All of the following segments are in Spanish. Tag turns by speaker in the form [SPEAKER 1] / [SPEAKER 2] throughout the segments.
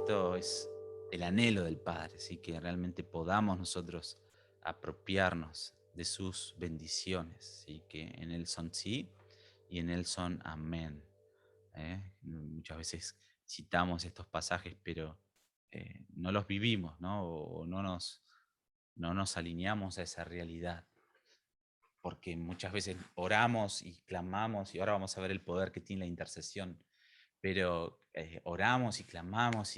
[SPEAKER 1] esto es el anhelo del Padre, ¿sí? Que realmente podamos nosotros apropiarnos de sus bendiciones, ¿sí? Que en Él son sí y en Él son amén. Muchas veces citamos estos pasajes, pero no los vivimos, ¿no? O no nos alineamos a esa realidad, porque muchas veces oramos y clamamos, y ahora vamos a ver el poder que tiene la intercesión, pero oramos y clamamos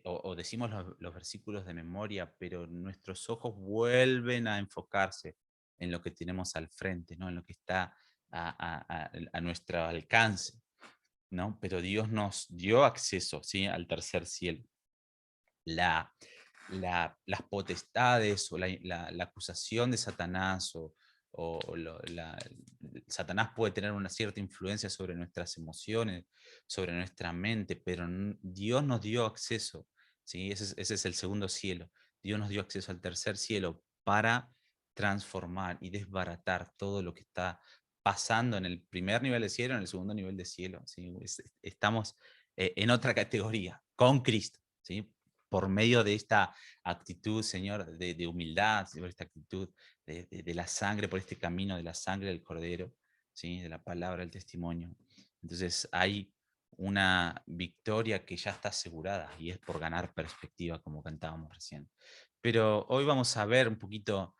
[SPEAKER 1] o decimos los versículos de memoria, pero nuestros ojos vuelven a enfocarse en lo que tenemos al frente, ¿no? En lo que está a nuestro alcance, ¿no? Pero Dios nos dio acceso, ¿sí? Al tercer cielo. La, las potestades o la acusación de Satanás Satanás puede tener una cierta influencia sobre nuestras emociones, sobre nuestra mente, pero Dios nos dio acceso, ¿sí? Ese es el segundo cielo. Dios nos dio acceso al tercer cielo para transformar y desbaratar todo lo que está pasando en el primer nivel de cielo, en el segundo nivel de cielo, ¿sí? Estamos en otra categoría, con Cristo, ¿sí? Por medio de esta actitud, Señor, de humildad, por esta actitud de la sangre, por este camino de la sangre del Cordero, ¿sí? De la palabra, del testimonio. Entonces hay una victoria que ya está asegurada y es por ganar perspectiva, como cantábamos recién. Pero hoy vamos a ver un poquito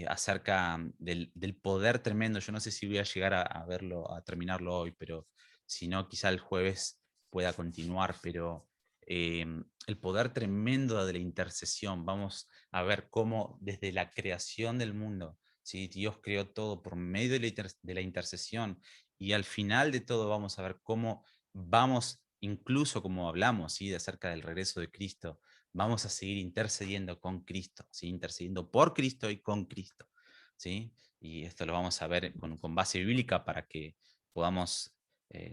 [SPEAKER 1] acerca del poder tremendo. Yo no sé si voy a llegar a verlo, a terminarlo hoy, pero si no, quizá el jueves pueda continuar, pero el poder tremendo de la intercesión. Vamos a ver cómo desde la creación del mundo, ¿sí? Dios creó todo por medio de la intercesión, y al final de todo vamos a ver cómo vamos, incluso como hablamos, ¿sí? De acerca del regreso de Cristo, vamos a seguir intercediendo con Cristo, ¿sí? Intercediendo por Cristo y con Cristo, ¿sí? Y esto lo vamos a ver con base bíblica para que podamos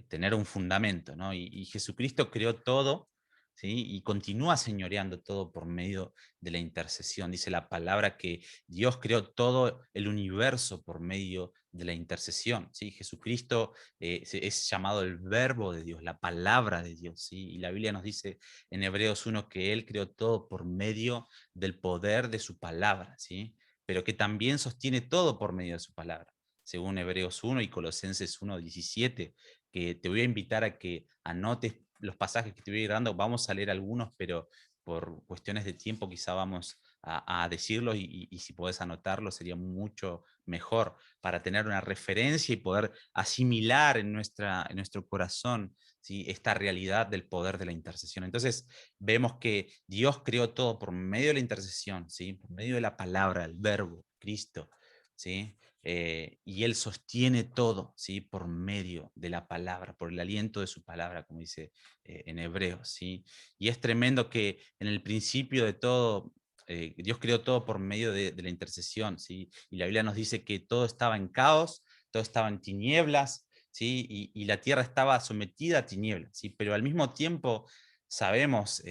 [SPEAKER 1] tener un fundamento, ¿no? Y Jesucristo creó todo, ¿sí? Y continúa señoreando todo por medio de la intercesión. Dice la palabra que Dios creó todo el universo por medio de la intercesión, ¿sí? Jesucristo es llamado el verbo de Dios, la palabra de Dios, ¿sí? Y la Biblia nos dice en Hebreos 1 que Él creó todo por medio del poder de su palabra, ¿sí? Pero que también sostiene todo por medio de su palabra, según Hebreos 1 y Colosenses 1:17, que te voy a invitar a que anotes los pasajes que te voy a ir dando. Vamos a leer algunos, pero por cuestiones de tiempo quizá vamos a decirlos, y si podés anotarlo sería mucho mejor para tener una referencia y poder asimilar en nuestro corazón, ¿sí? Esta realidad del poder de la intercesión. Entonces vemos que Dios creó todo por medio de la intercesión, ¿sí? Por medio de la palabra, el verbo, Cristo, ¿sí? Y Él sostiene todo, ¿sí? Por medio de la palabra, por el aliento de su palabra, como dice en hebreo, ¿sí? Y es tremendo que en el principio de todo, Dios creó todo por medio de la intercesión, ¿sí? Y la Biblia nos dice que todo estaba en caos, todo estaba en tinieblas, ¿sí? Y la tierra estaba sometida a tinieblas, ¿sí? Pero al mismo tiempo sabemos,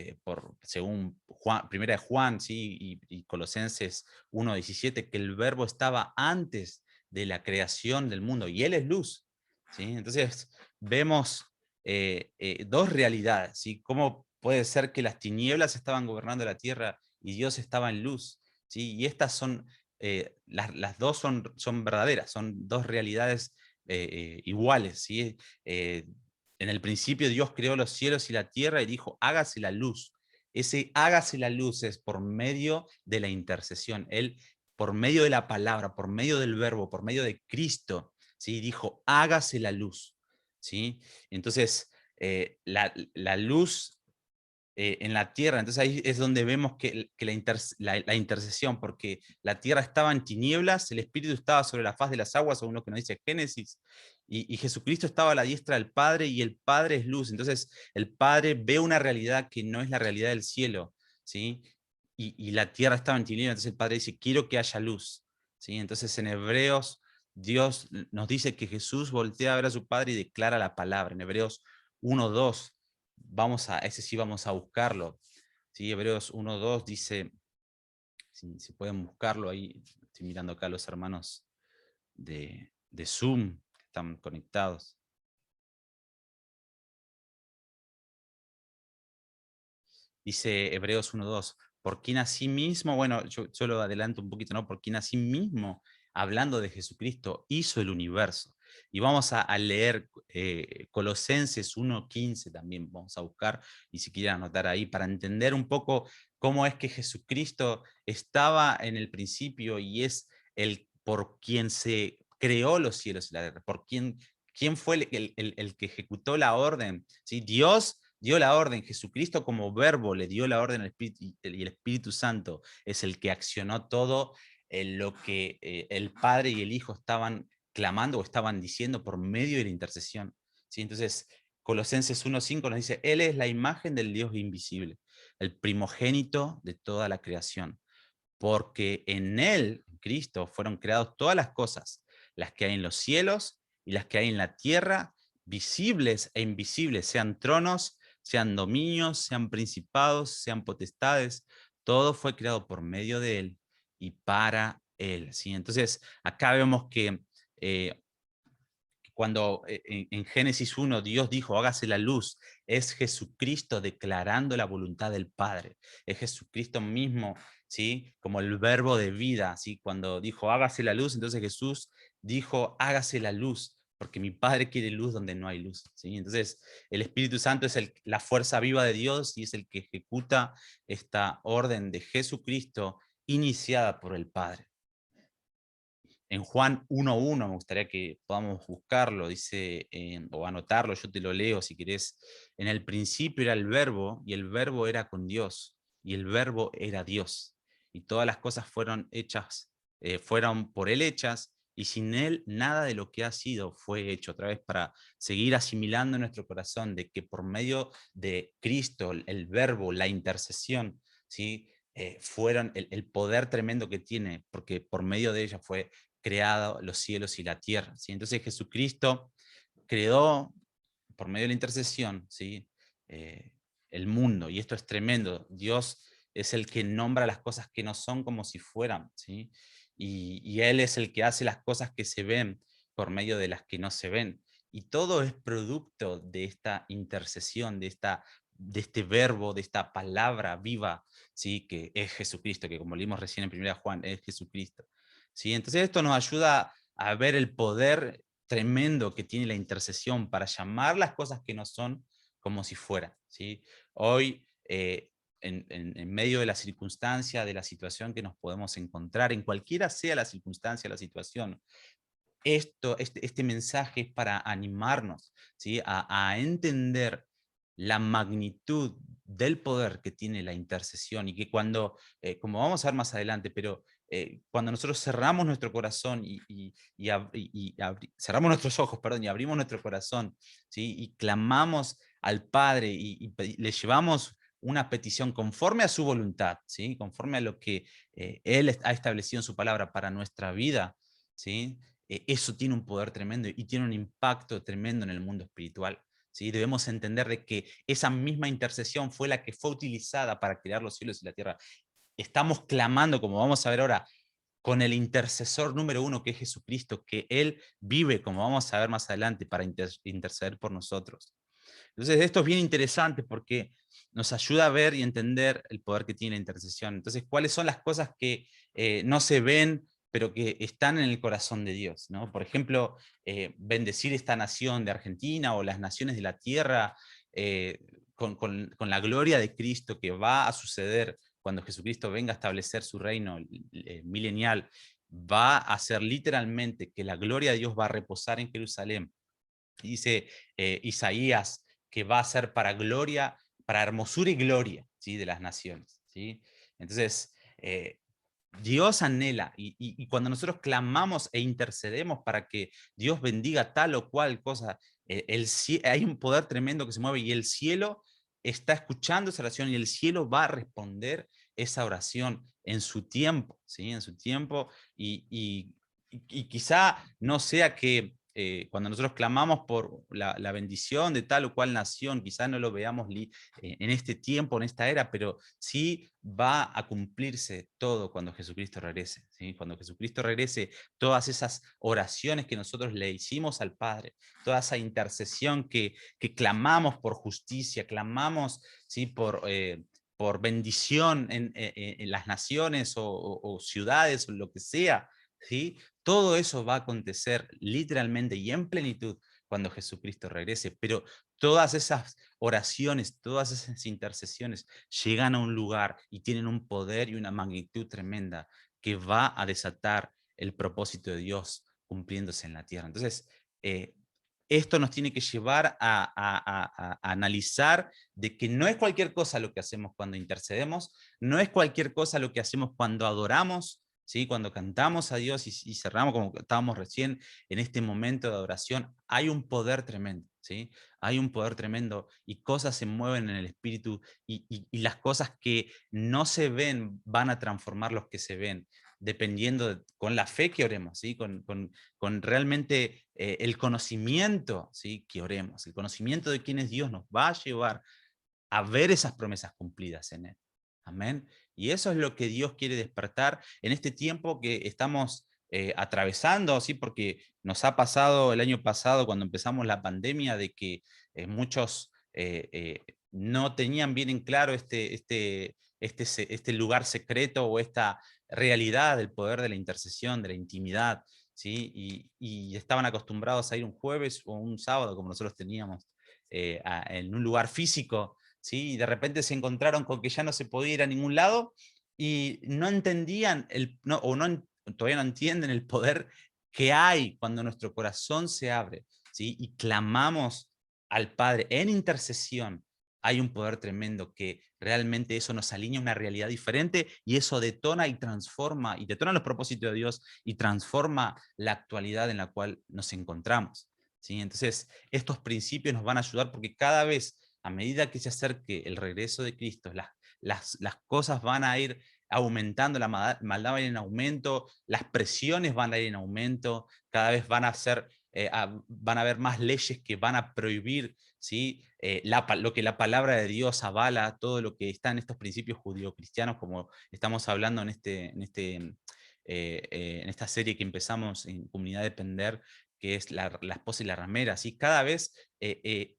[SPEAKER 1] según Primera de Juan, ¿sí? Y Colosenses 1:17, que el verbo estaba antes de la creación del mundo y Él es luz, ¿sí? Entonces vemos dos realidades, ¿sí? ¿Cómo puede ser que las tinieblas estaban gobernando la tierra y Dios estaba en luz? ¿Sí? Y estas son, las dos son verdaderas, son dos realidades iguales, ¿sí? Eh, en el principio Dios creó los cielos y la tierra y dijo, hágase la luz. Ese hágase la luz es por medio de la intercesión. Él, por medio de la palabra, por medio del verbo, por medio de Cristo, ¿sí? Dijo, hágase la luz, ¿sí? Entonces, la luz en la tierra. Entonces ahí es donde vemos que la intercesión, porque la tierra estaba en tinieblas, el Espíritu estaba sobre la faz de las aguas, según lo que nos dice Génesis, y Jesucristo estaba a la diestra del Padre, y el Padre es luz. Entonces el Padre ve una realidad que no es la realidad del cielo, ¿sí? Y la tierra estaba en tinieblas, entonces el Padre dice, quiero que haya luz, ¿sí? Entonces en Hebreos Dios nos dice que Jesús voltea a ver a su Padre y declara la palabra. En Hebreos 1:2, ese sí vamos a buscarlo, ¿sí? Hebreos 1:2 dice, si pueden buscarlo ahí, estoy mirando acá a los hermanos de Zoom que están conectados. Dice Hebreos 1:2, por quien asimismo, bueno, yo lo adelanto un poquito, ¿no? Por quien asimismo, hablando de Jesucristo, hizo el universo. Y vamos a leer Colosenses 1:15 también, vamos a buscar, y si quieren anotar ahí, para entender un poco cómo es que Jesucristo estaba en el principio y es el por quien se creó los cielos y la tierra, por quién fue el que ejecutó la orden. ¿Sí? Dios dio la orden, Jesucristo como verbo le dio la orden al Espíritu, y el Espíritu Santo es el que accionó todo lo que el Padre y el Hijo estaban clamando o estaban diciendo por medio de la intercesión. ¿Sí? Entonces, Colosenses 1:5 nos dice, Él es la imagen del Dios invisible, el primogénito de toda la creación, porque en Él, en Cristo, fueron creadas todas las cosas, las que hay en los cielos y las que hay en la tierra, visibles e invisibles, sean tronos, sean dominios, sean principados, sean potestades, todo fue creado por medio de Él y para Él. ¿Sí? Entonces, acá vemos que eh, cuando en Génesis 1 Dios dijo, hágase la luz, es Jesucristo declarando la voluntad del Padre, es Jesucristo mismo, ¿sí? Como el verbo de vida, ¿sí? Cuando dijo, hágase la luz, entonces Jesús dijo, hágase la luz, porque mi Padre quiere luz donde no hay luz, ¿sí? Entonces, el Espíritu Santo es la fuerza viva de Dios y es el que ejecuta esta orden de Jesucristo iniciada por el Padre. En Juan 1:1, me gustaría que podamos buscarlo, dice, o anotarlo, yo te lo leo si querés. En el principio era el verbo, y el verbo era con Dios, y el verbo era Dios. Y todas las cosas fueron hechas, fueron por Él hechas, y sin Él nada de lo que ha sido fue hecho. Otra vez para seguir asimilando en nuestro corazón de que por medio de Cristo, el verbo, la intercesión, ¿sí? Fueron el poder tremendo que tiene, porque por medio de ella fue creado los cielos y la tierra. ¿Sí? Entonces Jesucristo creó por medio de la intercesión, ¿sí? El mundo, y esto es tremendo. Dios es el que nombra las cosas que no son como si fueran, ¿sí? Y Él es el que hace las cosas que se ven por medio de las que no se ven. Y todo es producto de esta intercesión, de este verbo, de esta palabra viva, ¿sí? Que es Jesucristo, que como leímos recién en 1 Juan, es Jesucristo. ¿Sí? Entonces esto nos ayuda a ver el poder tremendo que tiene la intercesión para llamar las cosas que no son como si fueran. ¿Sí? Hoy, en medio de la circunstancia, de la situación que nos podemos encontrar, en cualquiera sea la circunstancia, la situación, este mensaje es para animarnos, ¿sí? A entender la magnitud del poder que tiene la intercesión y que cuando, como vamos a ver más adelante, pero cuando nosotros cerramos nuestro corazón cerramos nuestros ojos, perdón, y abrimos nuestro corazón, ¿sí? Y clamamos al Padre le llevamos una petición conforme a su voluntad, ¿sí? Conforme a lo que Él ha establecido en su palabra para nuestra vida, ¿sí? Eso tiene un poder tremendo y tiene un impacto tremendo en el mundo espiritual. ¿Sí? Debemos entender de que esa misma intercesión fue la que fue utilizada para crear los cielos y la tierra. Estamos clamando, como vamos a ver ahora, con el intercesor número uno, que es Jesucristo, que Él vive, como vamos a ver más adelante, para interceder por nosotros. Entonces, esto es bien interesante porque nos ayuda a ver y entender el poder que tiene la intercesión. Entonces, ¿cuáles son las cosas que no se ven, pero que están en el corazón de Dios? ¿No? Por ejemplo, bendecir esta nación de Argentina o las naciones de la tierra eh, con la gloria de Cristo que va a suceder cuando Jesucristo venga a establecer su reino milenial. Va a ser literalmente que la gloria de Dios va a reposar en Jerusalén. Dice Isaías que va a ser para gloria, para hermosura y gloria, ¿sí? De las naciones, ¿sí? Entonces, Dios anhela y cuando nosotros clamamos e intercedemos para que Dios bendiga tal o cual cosa, hay un poder tremendo que se mueve y el cielo está escuchando esa oración y el cielo va a responder esa oración en su tiempo, ¿sí? En su tiempo y quizá no sea que cuando nosotros clamamos por la bendición de tal o cual nación, quizá no lo veamos en este tiempo, en esta era, pero sí va a cumplirse todo cuando Jesucristo regrese. ¿Sí? Cuando Jesucristo regrese, todas esas oraciones que nosotros le hicimos al Padre, toda esa intercesión que clamamos por justicia, clamamos, ¿sí? por bendición en las naciones o ciudades o lo que sea, ¿sí? Todo eso va a acontecer literalmente y en plenitud cuando Jesucristo regrese, pero todas esas oraciones, todas esas intercesiones llegan a un lugar y tienen un poder y una magnitud tremenda que va a desatar el propósito de Dios cumpliéndose en la tierra. Entonces, esto nos tiene que llevar a analizar de que no es cualquier cosa lo que hacemos cuando intercedemos, no es cualquier cosa lo que hacemos cuando adoramos, ¿sí? Cuando cantamos a Dios y cerramos como estábamos recién en este momento de adoración, hay un poder tremendo, ¿sí? Hay un poder tremendo y cosas se mueven en el espíritu y las cosas que no se ven van a transformar los que se ven, dependiendo con la fe que oremos, ¿sí? Con realmente el conocimiento, ¿sí? Que oremos, el conocimiento de quién es Dios nos va a llevar a ver esas promesas cumplidas en Él. Amén. Y eso es lo que Dios quiere despertar en este tiempo que estamos atravesando, ¿sí? Porque nos ha pasado el año pasado cuando empezamos la pandemia de que muchos no tenían bien en claro este lugar secreto o esta realidad del poder de la intercesión, de la intimidad, ¿sí? Y estaban acostumbrados a ir un jueves o un sábado como nosotros teníamos en un lugar físico, ¿sí? Y de repente se encontraron con que ya no se podía ir a ningún lado y no entendían, todavía no entienden el poder que hay cuando nuestro corazón se abre, ¿sí? Y clamamos al Padre en intercesión. Hay un poder tremendo que realmente eso nos alinea a una realidad diferente y eso detona y transforma, y detona los propósitos de Dios y transforma la actualidad en la cual nos encontramos, ¿sí? Entonces, estos principios nos van a ayudar porque cada vez a medida que se acerque el regreso de Cristo, las cosas van a ir aumentando, la maldad va a ir en aumento, las presiones van a ir en aumento, cada vez van a ser, van a haber más leyes que van a prohibir, ¿sí? Lo que la palabra de Dios avala, todo lo que está en estos principios judío-cristianos, como estamos hablando en esta serie que empezamos en Comunidad de Pender, que es la esposa y la ramera, ¿sí? Cada vez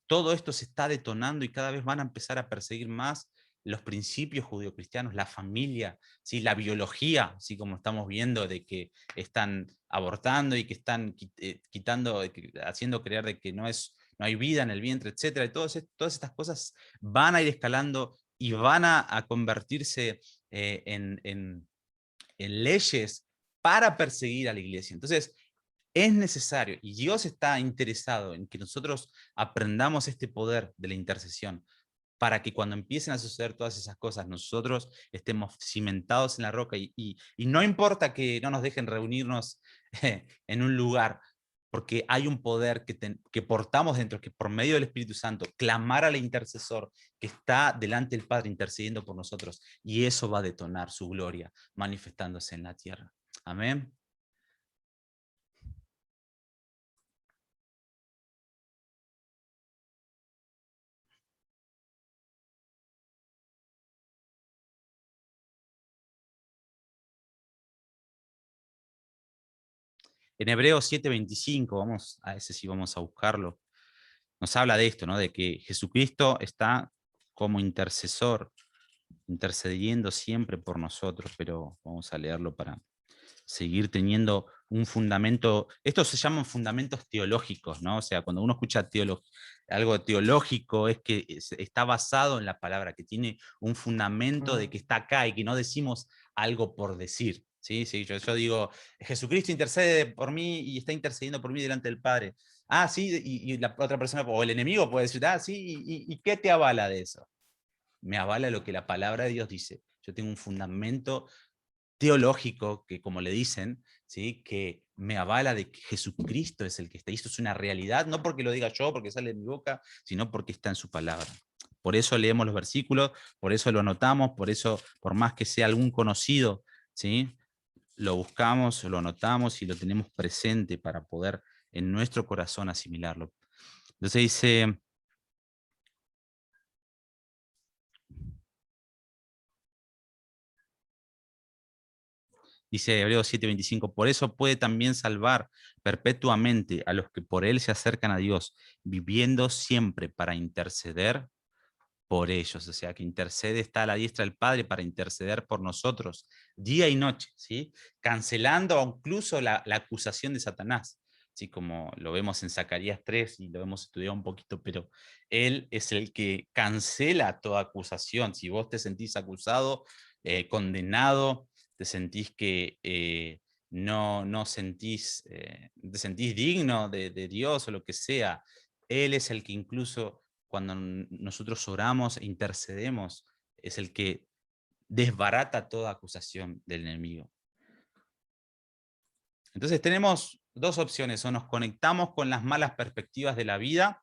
[SPEAKER 1] todo esto se está detonando y cada vez van a empezar a perseguir más los principios judeocristianos, la familia, ¿sí? La biología, ¿sí? Como estamos viendo, de que están abortando y que están quitando, haciendo creer de que no hay vida en el vientre, etcétera. Y todas estas cosas van a ir escalando y van a convertirse en leyes para perseguir a la iglesia. Entonces, es necesario y Dios está interesado en que nosotros aprendamos este poder de la intercesión para que cuando empiecen a suceder todas esas cosas, nosotros estemos cimentados en la roca y no importa que no nos dejen reunirnos en un lugar, porque hay un poder que portamos dentro, que por medio del Espíritu Santo, clamar al intercesor que está delante del Padre intercediendo por nosotros, y eso va a detonar su gloria manifestándose en la tierra. Amén. En Hebreos 7:25, vamos a ese sí vamos a buscarlo, nos habla de esto, ¿no? De que Jesucristo está como intercesor, intercediendo siempre por nosotros, pero vamos a leerlo para seguir teniendo un fundamento. Estos se llaman fundamentos teológicos, ¿no? O sea, cuando uno escucha algo teológico es que está basado en la palabra, que tiene un fundamento de que está acá y que no decimos algo por decir. Sí, sí, yo digo, Jesucristo intercede por mí y está intercediendo por mí delante del Padre. Ah, sí, y la otra persona, o el enemigo puede decir, ah, sí, ¿y qué te avala de eso? Me avala lo que la palabra de Dios dice. Yo tengo un fundamento teológico que, como le dicen, ¿sí? Que me avala de que Jesucristo es el que está. Y esto es una realidad, no porque lo diga yo, porque sale de mi boca, sino porque está en su palabra. Por eso leemos los versículos, por eso lo anotamos, por eso, por más que sea algún conocido, ¿sí? Lo buscamos, lo anotamos y lo tenemos presente para poder en nuestro corazón asimilarlo. Entonces dice Hebreos 7:25, por eso puede también salvar perpetuamente a los que por él se acercan a Dios, viviendo siempre para interceder por ellos, o sea, que intercede, está a la diestra del Padre para interceder por nosotros día y noche, ¿sí? Cancelando incluso la acusación de Satanás, ¿sí? Como lo vemos en Zacarías 3 y lo hemos estudiado un poquito, pero Él es el que cancela toda acusación. Si vos te sentís acusado, condenado, te sentís que no sentís, te sentís digno de Dios o lo que sea, Él es el que incluso cuando nosotros oramos e intercedemos, es el que desbarata toda acusación del enemigo. Entonces tenemos dos opciones: o nos conectamos con las malas perspectivas de la vida,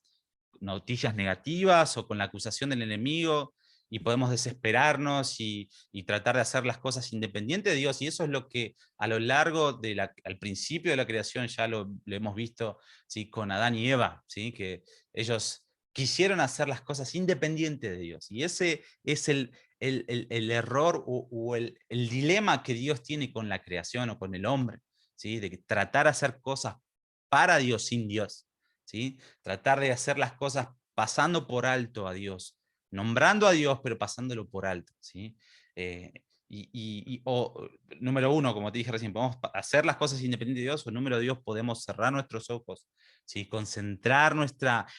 [SPEAKER 1] noticias negativas o con la acusación del enemigo, y podemos desesperarnos y tratar de hacer las cosas independientes de Dios. Y eso es lo que a lo largo al principio de la creación ya lo hemos visto, ¿sí? Con Adán y Eva, ¿sí? Que ellos quisieron hacer las cosas independientes de Dios. Y ese es el error o el dilema que Dios tiene con la creación o con el hombre, ¿sí? De tratar de hacer cosas para Dios sin Dios, ¿sí? Tratar de hacer las cosas pasando por alto a Dios, nombrando a Dios, pero pasándolo por alto, ¿sí? Eh, número uno, como te dije recién, podemos hacer las cosas independientes de Dios, o número dos, podemos cerrar nuestros ojos, ¿sí? Concentrar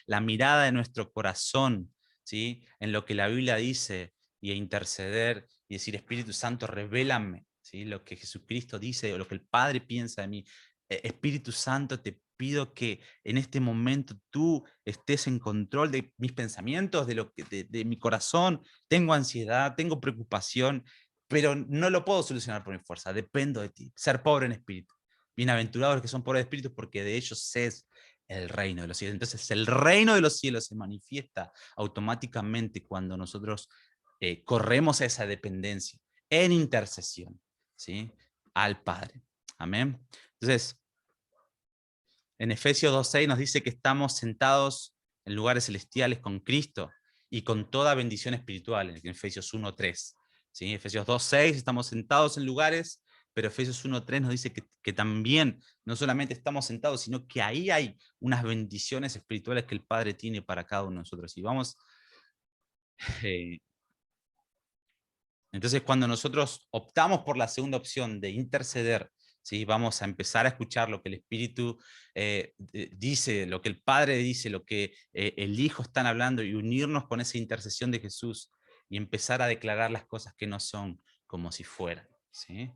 [SPEAKER 1] la mirada de nuestro corazón, ¿sí? En lo que la Biblia dice, y interceder y decir: Espíritu Santo, revélame, ¿sí? Lo que Jesucristo dice o lo que el Padre piensa de mí. Espíritu Santo, te pido que en este momento tú estés en control de mis pensamientos, de mi corazón. Tengo ansiedad, tengo preocupación, pero no lo puedo solucionar por mi fuerza, dependo de ti. Ser pobre en espíritu. Bienaventurados los que son pobres de espíritu, porque de ellos es el reino de los cielos. Entonces el reino de los cielos se manifiesta automáticamente cuando nosotros corremos a esa dependencia en intercesión, ¿sí? Al Padre. Amén. Entonces, en Efesios 2:6 nos dice que estamos sentados en lugares celestiales con Cristo y con toda bendición espiritual, en Efesios 1:3. ¿Sí? Efesios 2:6 estamos sentados en lugares, pero Efesios 1:3 nos dice que también no solamente estamos sentados, sino que ahí hay unas bendiciones espirituales que el Padre tiene para cada uno de nosotros. Y vamos, eh, entonces cuando nosotros optamos por la segunda opción de interceder, ¿sí? Vamos a empezar a escuchar lo que el Espíritu dice, lo que el Padre dice, lo que el Hijo están hablando, y unirnos con esa intercesión de Jesús y empezar a declarar las cosas que no son como si fueran, ¿sí?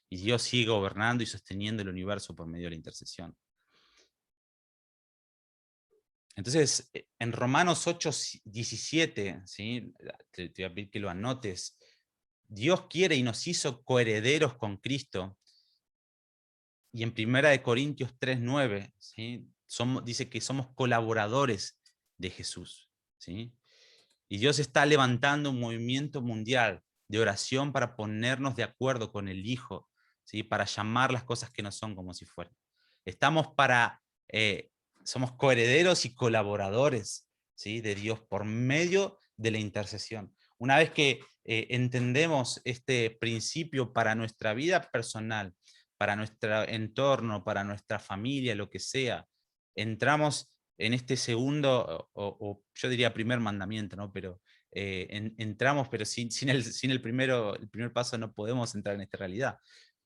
[SPEAKER 1] Y Dios sigue gobernando y sosteniendo el universo por medio de la intercesión. Entonces, en Romanos 8:17, ¿sí? Te voy a pedir que lo anotes. Dios quiere y nos hizo coherederos con Cristo. Y en 1 Corintios 3:9, ¿sí? Dice que somos colaboradores de Jesús, ¿sí? Y Dios está levantando un movimiento mundial de oración para ponernos de acuerdo con el Hijo, ¿sí? Para llamar las cosas que no son como si fueran. Estamos somos coherederos y colaboradores, ¿sí? De Dios por medio de la intercesión. Una vez que entendemos este principio para nuestra vida personal, para nuestro entorno, para nuestra familia, lo que sea, entramos en este segundo, o yo diría primer mandamiento, ¿no? Pero entramos, pero sin el primer paso no podemos entrar en esta realidad.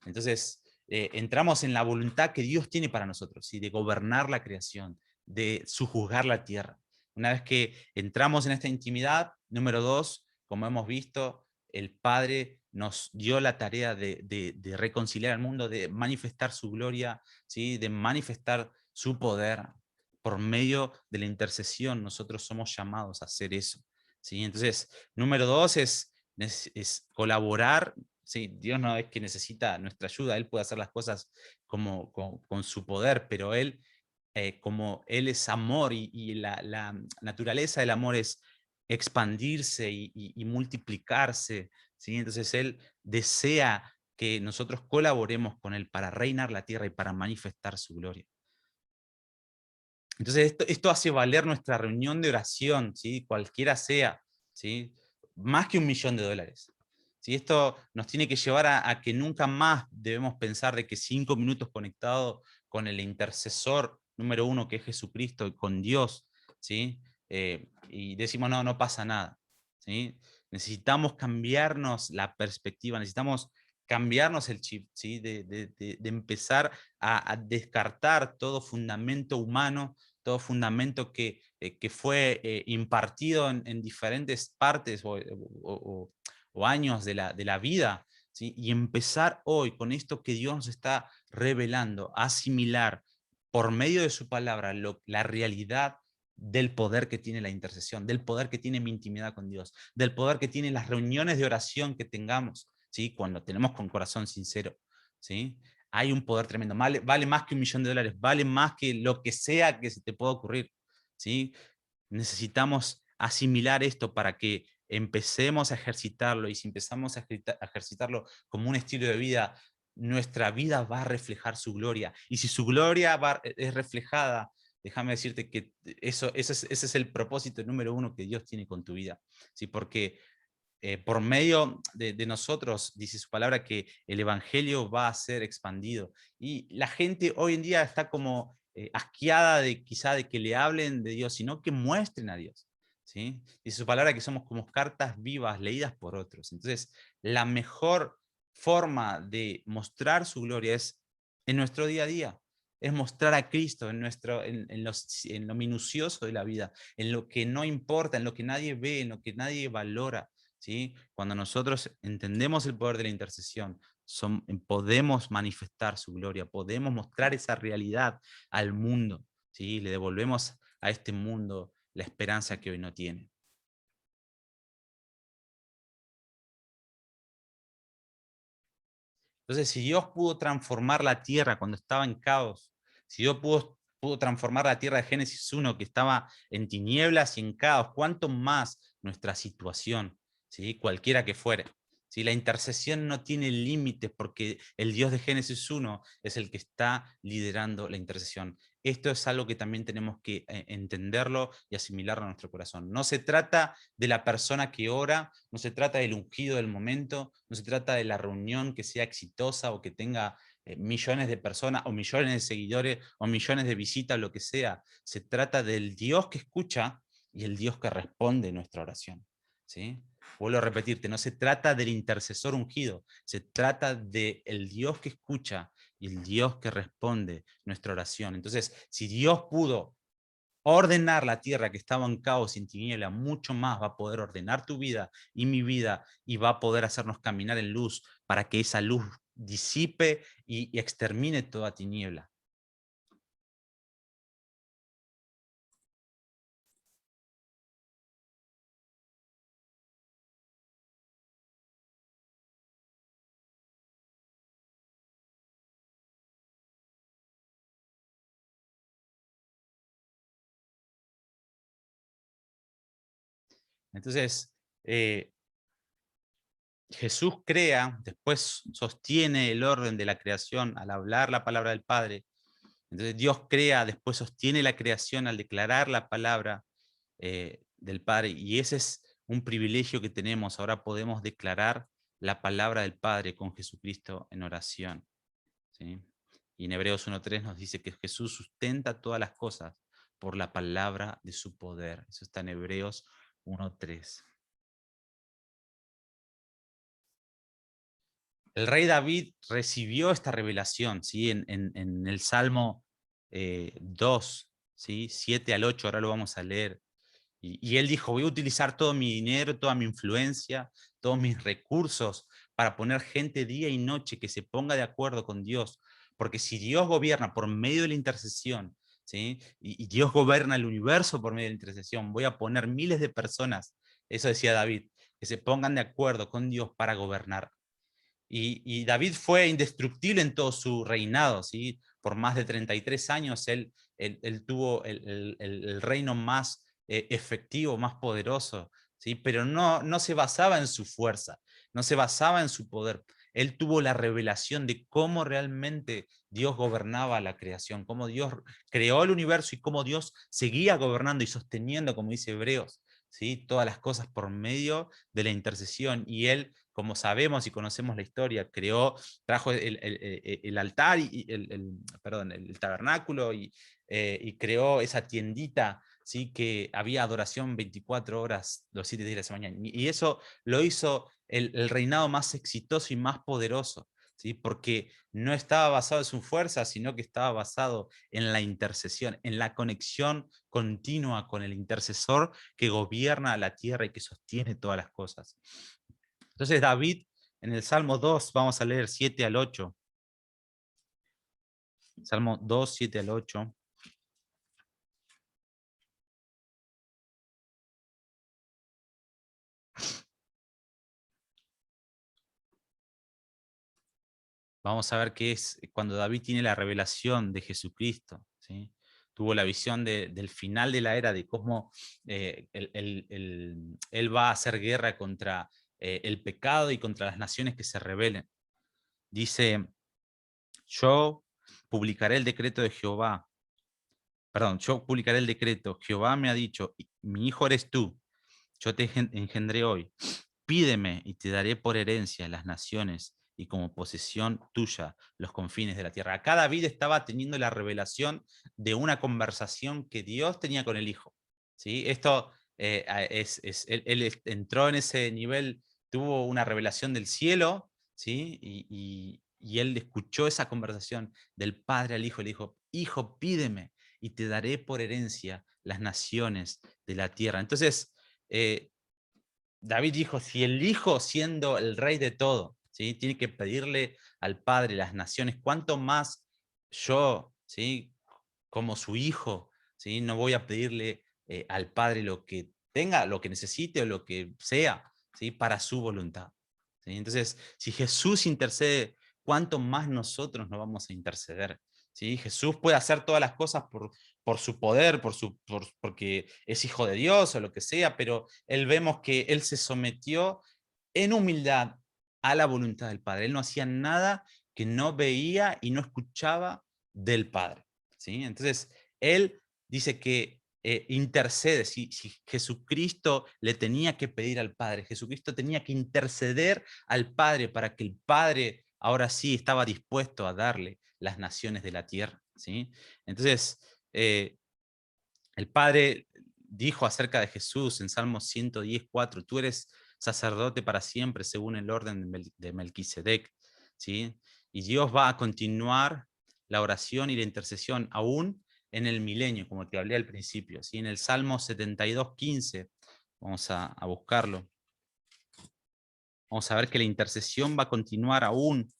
[SPEAKER 1] Entonces, entramos en la voluntad que Dios tiene para nosotros, ¿sí? De gobernar la creación, de sujuzgar la tierra. Una vez que entramos en esta intimidad, número dos, como hemos visto, el Padre nos dio la tarea de reconciliar al mundo, de manifestar su gloria, ¿sí? De manifestar su poder. Por medio de la intercesión nosotros somos llamados a hacer eso, ¿sí? Entonces, número dos es colaborar, ¿sí? Dios no es que necesita nuestra ayuda, Él puede hacer las cosas con su poder, pero Él, como Él es amor, y la naturaleza del amor es expandirse y multiplicarse, ¿sí? Entonces Él desea que nosotros colaboremos con Él para reinar la tierra y para manifestar su gloria. Entonces esto hace valer nuestra reunión de oración, ¿sí? Cualquiera sea, ¿sí? Más que $1.000.000. ¿Sí? Esto nos tiene que llevar a que nunca más debemos pensar de que 5 minutos conectados con el intercesor número uno, que es Jesucristo, y con Dios, ¿sí? Y decimos: no pasa nada. ¿sí? Necesitamos cambiarnos la perspectiva, necesitamos cambiarnos el chip, ¿sí? De empezar a descartar todo fundamento humano, todo fundamento que fue impartido en diferentes partes o años de la vida, ¿sí? Y empezar hoy con esto que Dios nos está revelando, asimilar por medio de su palabra la realidad del poder que tiene la intercesión, del poder que tiene mi intimidad con Dios, del poder que tienen las reuniones de oración que tengamos, ¿sí? Cuando tenemos con corazón sincero, ¿sí? Hay un poder tremendo, vale más que $1.000.000, vale más que lo que sea que se te pueda ocurrir, ¿sí? Necesitamos asimilar esto para que empecemos a ejercitarlo, y si empezamos a ejercitarlo como un estilo de vida, nuestra vida va a reflejar su gloria, y si su gloria es reflejada, déjame decirte que ese es el propósito número uno que Dios tiene con tu vida, ¿sí? Porque por medio de nosotros, dice su palabra, que el evangelio va a ser expandido. Y la gente hoy en día está como asqueada quizá de que le hablen de Dios, sino que muestren a Dios, ¿sí? Dice su palabra que somos como cartas vivas leídas por otros. Entonces, la mejor forma de mostrar su gloria es en nuestro día a día, es mostrar a Cristo en lo minucioso de la vida, en lo que no importa, en lo que nadie ve, en lo que nadie valora, ¿sí? Cuando nosotros entendemos el poder de la intercesión, podemos manifestar su gloria, podemos mostrar esa realidad al mundo, ¿sí? Le devolvemos a este mundo la esperanza que hoy no tiene. Entonces, si Dios pudo transformar la tierra cuando estaba en caos, si Dios pudo transformar la tierra de Génesis 1 que estaba en tinieblas y en caos, ¿cuánto más nuestra situación, ¿sí? Cualquiera que fuere? Si la intercesión no tiene límites, porque el Dios de Génesis 1 es el que está liderando la intercesión. Esto es algo que también tenemos que entenderlo y asimilarlo a nuestro corazón. No se trata de la persona que ora, no se trata del ungido del momento, no se trata de la reunión que sea exitosa o que tenga millones de personas o millones de seguidores o millones de visitas, lo que sea. Se trata del Dios que escucha y el Dios que responde nuestra oración, ¿sí? Vuelvo a repetirte, no se trata del intercesor ungido, se trata del Dios que escucha y el Dios que responde nuestra oración. Entonces, si Dios pudo ordenar la tierra que estaba en caos y en tiniebla, mucho más va a poder ordenar tu vida y mi vida, y va a poder hacernos caminar en luz para que esa luz disipe y extermine toda tiniebla. Entonces, eh, Jesús crea, después sostiene el orden de la creación al hablar la palabra del Padre. Entonces Dios crea, después sostiene la creación al declarar la palabra del Padre, y ese es un privilegio que tenemos. Ahora podemos declarar la palabra del Padre con Jesucristo en oración, ¿sí? Y en Hebreos 1.3 nos dice que Jesús sustenta todas las cosas por la palabra de su poder. Eso está en Hebreos 1.3. El rey David recibió esta revelación, ¿sí? En el Salmo 2, ¿sí? 7 al 8, ahora lo vamos a leer. Y él dijo, voy a utilizar todo mi dinero, toda mi influencia, todos mis recursos para poner gente día y noche que se ponga de acuerdo con Dios. Porque si Dios gobierna por medio de la intercesión, ¿sí? Y Dios gobierna el universo por medio de la intercesión, voy a poner miles de personas, eso decía David, que se pongan de acuerdo con Dios para gobernar. Y David fue indestructible en todo su reinado, ¿sí? Por más de 33 años él tuvo el reino más efectivo, más poderoso, ¿sí? Pero no se basaba en su fuerza, no se basaba en su poder. Él tuvo la revelación de cómo realmente Dios gobernaba la creación, cómo Dios creó el universo y cómo Dios seguía gobernando y sosteniendo, como dice Hebreos, ¿sí? Todas las cosas por medio de la intercesión. Y él, como sabemos y conocemos la historia, trajo el altar, perdón, el tabernáculo, y creó esa tiendita ¿sí? Que había adoración 24 horas, los 7 días de la semana. Y eso lo hizo el reinado más exitoso y más poderoso, ¿sí? Porque no estaba basado en su fuerza, sino que estaba basado en la intercesión, en la conexión continua con el intercesor que gobierna la tierra y que sostiene todas las cosas. Entonces David, en el Salmo 2, vamos a leer 7 al 8. Salmo 2, 7 al 8. Vamos a ver qué es cuando David tiene la revelación de Jesucristo, ¿sí? Tuvo la visión del final de la era, de cómo él va a hacer guerra contra el pecado y contra las naciones que se rebelen. Dice, yo publicaré el decreto de Jehová. Perdón, yo publicaré el decreto. Jehová me ha dicho, mi hijo eres tú, yo te engendré hoy. Pídeme y te daré por herencia las naciones y como posesión tuya los confines de la tierra. Acá David estaba teniendo la revelación de una conversación que Dios tenía con el Hijo. ¿Sí? Esto él entró en ese nivel, tuvo una revelación del cielo, ¿sí? Y él escuchó esa conversación del Padre al Hijo y le dijo, Hijo, pídeme y te daré por herencia las naciones de la tierra. Entonces, David dijo, si el Hijo, siendo el rey de todo, ¿sí? Tiene que pedirle al Padre las naciones, ¿cuánto más yo, ¿sí? Como su hijo, ¿sí? No voy a pedirle al Padre lo que tenga, lo que necesite o lo que sea, ¿sí? Para su voluntad, ¿sí? Entonces, si Jesús intercede, ¿cuánto más nosotros no vamos a interceder? ¿Sí? Jesús puede hacer todas las cosas por su poder, porque es hijo de Dios o lo que sea, pero él vemos que él se sometió en humildad a la voluntad del Padre. Él no hacía nada que no veía y no escuchaba del Padre. ¿Sí? Entonces, él dice que intercede, si Jesucristo le tenía que pedir al Padre, Jesucristo tenía que interceder al Padre para que el Padre ahora sí estaba dispuesto a darle las naciones de la tierra. ¿Sí? Entonces, el Padre dijo acerca de Jesús en Salmo 110:4, tú eres sacerdote para siempre según el orden de Melquisedec, ¿sí? Y Dios va a continuar la oración y la intercesión aún en el milenio, como te hablé al principio, ¿sí? En el Salmo 72:15, vamos a buscarlo, vamos a ver que la intercesión va a continuar aún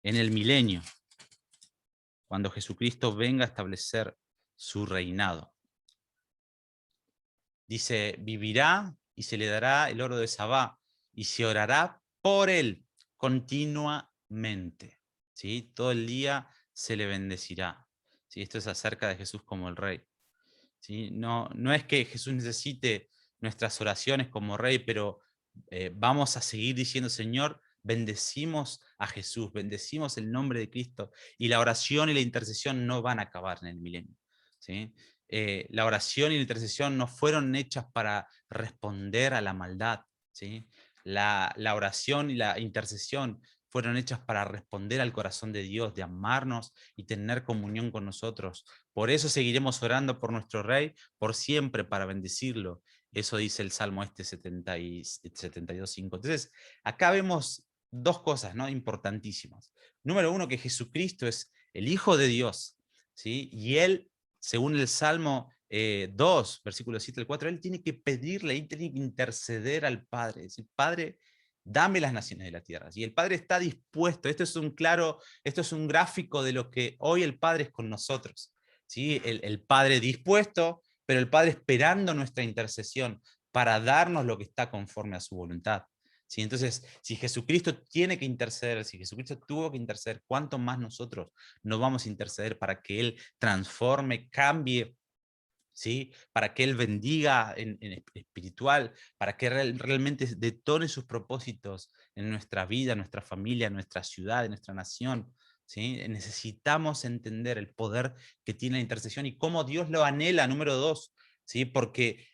[SPEAKER 1] en el milenio, cuando Jesucristo venga a establecer su reinado. Dice, vivirá y se le dará el oro de Sabá y se orará por él continuamente. ¿Sí? Todo el día se le bendecirá. ¿Sí? Esto es acerca de Jesús como el rey. ¿Sí? No, no es que Jesús necesite nuestras oraciones como rey, pero vamos a seguir diciendo, Señor, bendecimos a Jesús, bendecimos el nombre de Cristo, y la oración y la intercesión no van a acabar en el milenio. ¿Sí? La oración y la intercesión no fueron hechas para responder a la maldad. ¿Sí? La oración y la intercesión fueron hechas para responder al corazón de Dios, de amarnos y tener comunión con nosotros. Por eso seguiremos orando por nuestro Rey, por siempre, para bendecirlo. Eso dice el Salmo 72:5. Entonces, acá vemos dos cosas, ¿no? Importantísimas. Número uno, que Jesucristo es el Hijo de Dios, ¿sí? Y Él, según el Salmo 2, versículo 7 al 4, Él tiene que pedirle, Él tiene que interceder al Padre. Es decir, Padre, dame las naciones de la tierra. Y el Padre está dispuesto. Esto es un gráfico de lo que hoy el Padre es con nosotros. ¿Sí? El Padre dispuesto, pero el Padre esperando nuestra intercesión para darnos lo que está conforme a su voluntad. ¿Sí? Entonces, si Jesucristo tiene que interceder, si Jesucristo tuvo que interceder, ¿cuánto más nosotros no vamos a interceder para que Él transforme, cambie, ¿sí? Para que Él bendiga en espiritual, para que realmente detone sus propósitos en nuestra vida, en nuestra familia, en nuestra ciudad, en nuestra nación? ¿Sí? Necesitamos entender el poder que tiene la intercesión y cómo Dios lo anhela, número dos, ¿sí? Porque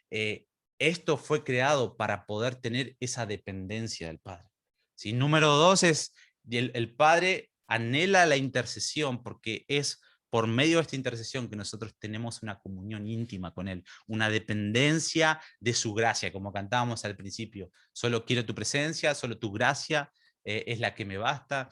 [SPEAKER 1] esto fue creado para poder tener esa dependencia del Padre. ¿Sí? Número dos es, el Padre anhela la intercesión porque es por medio de esta intercesión que nosotros tenemos una comunión íntima con Él, una dependencia de su gracia, como cantábamos al principio. Solo quiero tu presencia, solo tu gracia es la que me basta.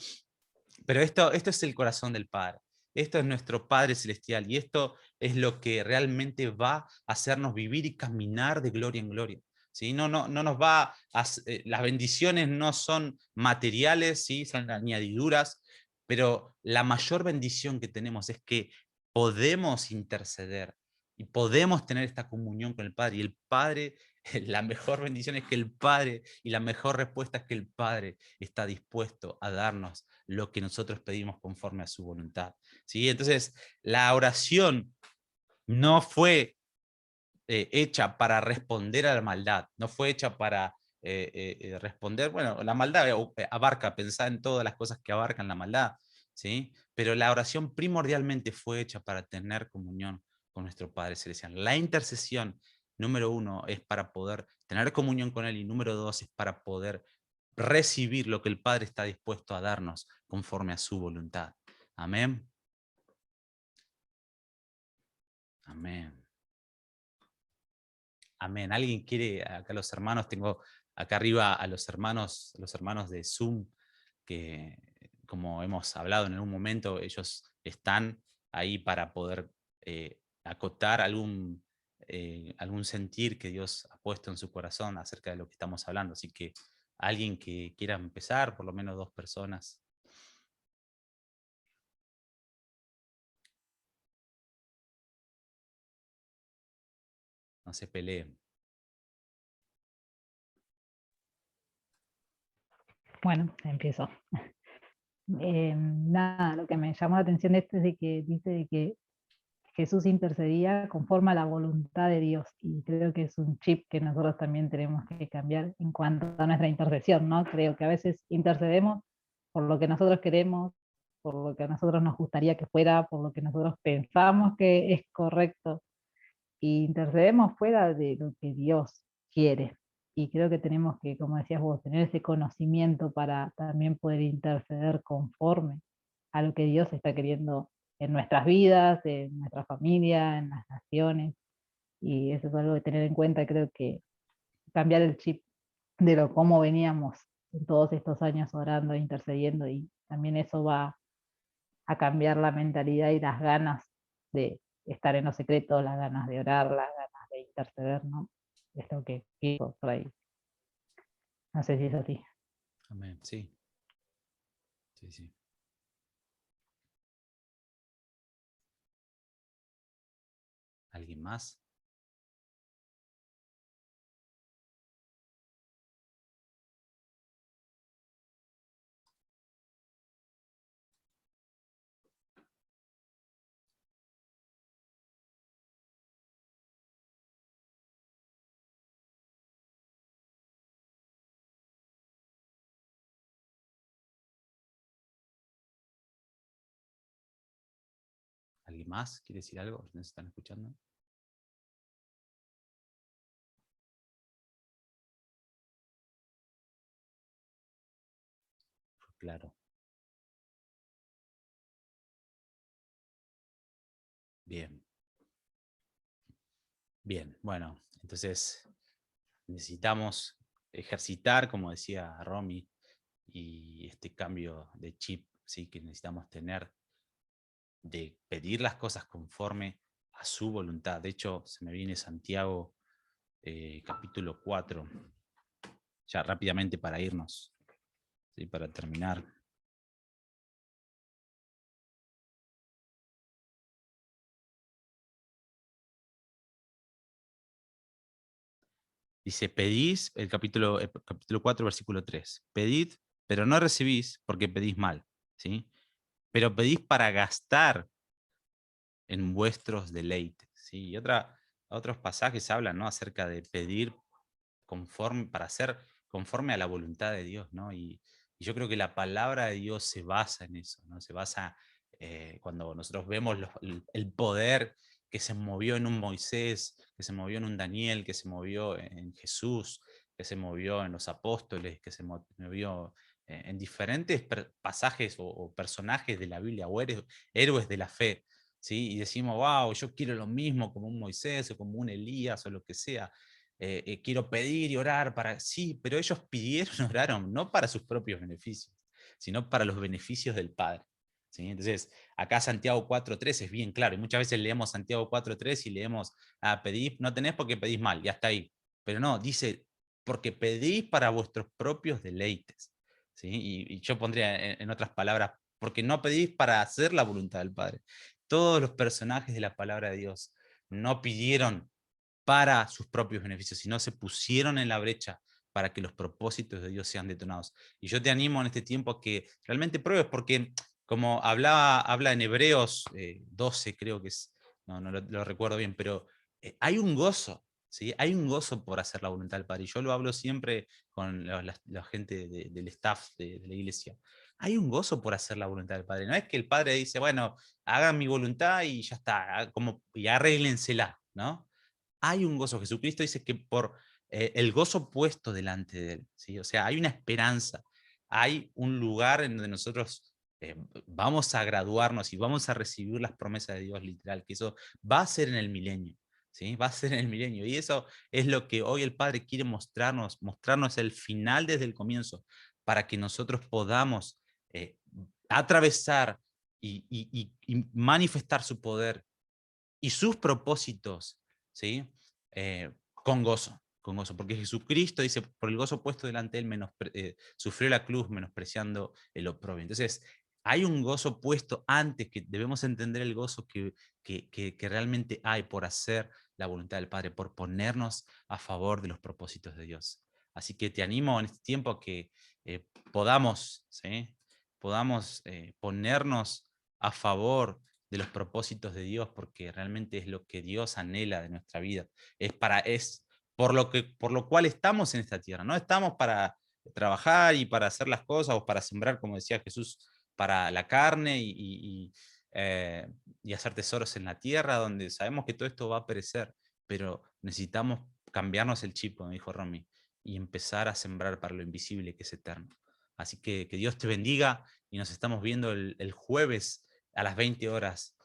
[SPEAKER 1] Pero esto es el corazón del Padre. Esto es nuestro Padre Celestial y esto es lo que realmente va a hacernos vivir y caminar de gloria en gloria. ¿Sí? No nos va las bendiciones no son materiales, ¿sí? Son añadiduras, pero la mayor bendición que tenemos es que podemos interceder y podemos tener esta comunión con el Padre. Y el Padre, la mejor bendición es que el Padre, y la mejor respuesta es que el Padre está dispuesto a darnos lo que nosotros pedimos conforme a su voluntad. ¿Sí? Entonces, la oración no fue hecha para responder a la maldad, no fue hecha para responder, bueno, la maldad abarca, pensar en todas las cosas que abarcan la maldad, ¿sí? Pero la oración primordialmente fue hecha para tener comunión con nuestro Padre Celestial. La intercesión, número uno, es para poder tener comunión con Él, y número dos, es para poder recibir lo que el Padre está dispuesto a darnos conforme a su voluntad. Amén. Amén. Amén. ¿Alguien quiere, acá los hermanos, tengo acá arriba a los hermanos de Zoom, que como hemos hablado en algún momento, ellos están ahí para poder acotar algún sentir que Dios ha puesto en su corazón acerca de lo que estamos hablando. Así que alguien que quiera empezar, por lo menos dos personas, no se peleen.
[SPEAKER 2] Bueno, empiezo. Nada, lo que me llamó la atención de esto es de que dice de que Jesús intercedía conforme a la voluntad de Dios, y creo que es un chip que nosotros también tenemos que cambiar en cuanto a nuestra intercesión, ¿no? Creo que a veces intercedemos por lo que nosotros queremos, por lo que a nosotros nos gustaría que fuera, por lo que nosotros pensamos que es correcto, y intercedemos fuera de lo que Dios quiere. Y creo que tenemos que, como decías vos, tener ese conocimiento para también poder interceder conforme a lo que Dios está queriendo en nuestras vidas, en nuestra familia, en las naciones. Y eso es algo de tener en cuenta. Creo que cambiar el chip de lo cómo veníamos en todos estos años orando e intercediendo, y también eso va a cambiar la mentalidad y las ganas de estar en los secretos, las ganas de orar, las ganas de interceder, ¿no? Es lo que pienso por ahí. No sé si es así.
[SPEAKER 1] Amén. Sí, sí, sí. ¿Alguien más? ¿Alguien más quiere decir algo? ¿Nos están escuchando? Claro. Bien. Bien. Bueno, entonces necesitamos ejercitar, como decía Romy, y este cambio de chip, ¿sí? Que necesitamos tener, de pedir las cosas conforme a su voluntad. De hecho, se me viene Santiago capítulo 4, ya rápidamente para irnos, ¿sí? Para terminar. Dice, pedís, el capítulo 4, versículo 3. Pedid, pero no recibís porque pedís mal, ¿sí? Pero pedís para gastar en vuestros deleites, ¿sí? Y otros pasajes hablan, ¿no? Acerca de pedir para ser conforme a la voluntad de Dios, ¿no? Y yo creo que la palabra de Dios se basa en eso, ¿no? Se basa cuando nosotros vemos el poder que se movió en un Moisés, que se movió en un Daniel, que se movió en Jesús, que se movió en los apóstoles, que se movió en diferentes pasajes o personajes de la Biblia, o héroes de la fe, ¿sí? Y decimos, wow, yo quiero lo mismo como un Moisés o como un Elías o lo que sea. Quiero pedir y orar para... Sí, pero ellos pidieron, oraron, no para sus propios beneficios, sino para los beneficios del Padre. ¿Sí? Entonces, acá Santiago 4.3 es bien claro, y muchas veces leemos Santiago 4.3 y leemos, pedís, no tenés porque pedís mal, y hasta ahí. Pero no, dice, porque pedís para vuestros propios deleites. ¿Sí? Y yo pondría en otras palabras, porque no pedís para hacer la voluntad del Padre. Todos los personajes de la palabra de Dios no pidieron para sus propios beneficios, sino se pusieron en la brecha para que los propósitos de Dios sean detonados. Y yo te animo en este tiempo a que realmente pruebes, porque como habla en Hebreos 12, creo que es, no lo recuerdo bien, pero hay un gozo, ¿sí? Hay un gozo por hacer la voluntad del Padre. Y yo lo hablo siempre con la gente del staff de la iglesia. Hay un gozo por hacer la voluntad del Padre. No es que el Padre dice, bueno, hagan mi voluntad y ya está, como, y arréglensela, ¿no? Hay un gozo. Jesucristo dice que por el gozo puesto delante de él, ¿sí? O sea, hay una esperanza, hay un lugar en donde nosotros vamos a graduarnos y vamos a recibir las promesas de Dios literal, que eso va a ser en el milenio, ¿sí? Va a ser en el milenio. Y eso es lo que hoy el Padre quiere mostrarnos, mostrarnos el final desde el comienzo, para que nosotros podamos atravesar y manifestar su poder y sus propósitos, ¿sí? Con gozo, porque Jesucristo dice, por el gozo puesto delante de él, sufrió la cruz menospreciando el oprobio. Entonces, hay un gozo puesto antes, que debemos entender el gozo que realmente hay por hacer la voluntad del Padre, por ponernos a favor de los propósitos de Dios. Así que te animo en este tiempo a que podamos, ¿sí? Podamos ponernos a favor de los propósitos de Dios, porque realmente es lo que Dios anhela de nuestra vida. Es por lo cual estamos en esta tierra. No estamos para trabajar y para hacer las cosas o para sembrar, como decía Jesús, para la carne y hacer tesoros en la tierra, donde sabemos que todo esto va a perecer, pero necesitamos cambiarnos el chip, como dijo Romy, y empezar a sembrar para lo invisible que es eterno. Así que Dios te bendiga y nos estamos viendo el jueves a las 20 horas